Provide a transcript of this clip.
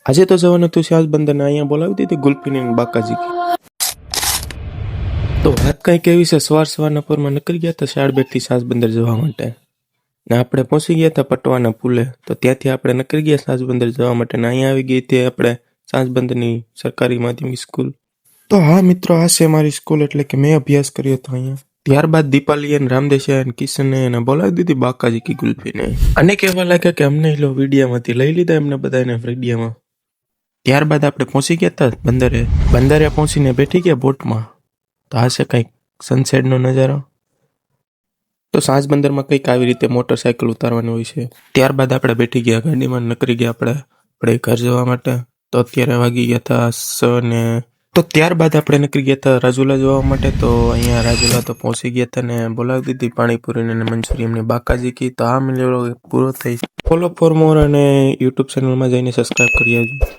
આજે તો જવાનું હતું સાજ બંદરને, અહીંયા બોલાવી દીધી ગુલ્ફીની ને બાકાજી. તો વાત કંઈક એવી છે, સવારના પોરમાં નીકળી ગયા હતા શાળબેટથી સાજ બંદર જવા માટે ને આપણે પહોંચી ગયા હતા પટવાના પુલે. તો ત્યાંથી આપણે નીકળી ગયા સાજ બંદર જવા માટે ને અહીંયા આવી ગઈ હતી આપણે સાજ બંદરની સરકારી માધ્યમિક સ્કૂલ. તો હા મિત્રો, આ છે મારી સ્કૂલ, એટલે કે મેં અભ્યાસ કર્યો હતો અહીંયા. ત્યારબાદ દીપાલી અને રામદેશિયા અને કિશને એને બોલાવી દીધી બાકાજી કી ગુલ્ફીને, અને કહેવા લાગ્યા કે અમને લો વિડીયામાંથી લઈ લીધા એમને બધાને વિડીયામાં. ત્યારબાદ આપણે પહોંચી ગયા હતા બંદરે પહોંચીને બેઠી ગયા બોટમાં. તો આ છે કંઈક સનસેટનો નજારો. તો સાંજ બંદરમાં કંઈક આવી રીતે મોટરસાયકલ ઉતારવાની હોય છે. ત્યારબાદ આપણે બેઠી ગયા ગાડીમાં, નકરી ગયા આપણે ઘર જવા માટે. તો અત્યારે વાગી ગયા હતા ને તો ત્યારબાદ આપણે નીકળી ગયા હતા રાજુલા જવા માટે. તો અહીંયા રાજુલા તો પહોંચી ગયા હતા ને બોલાવી દીધી પાણીપુરી અને મંચુરી એમની બાકાજી કી. તો આ મિલ્યો પૂરો થઈ. ફોલો ફોર મોર અને યુટ્યુબ ચેનલમાં જઈને સબસ્ક્રાઈબ કરી આવજો.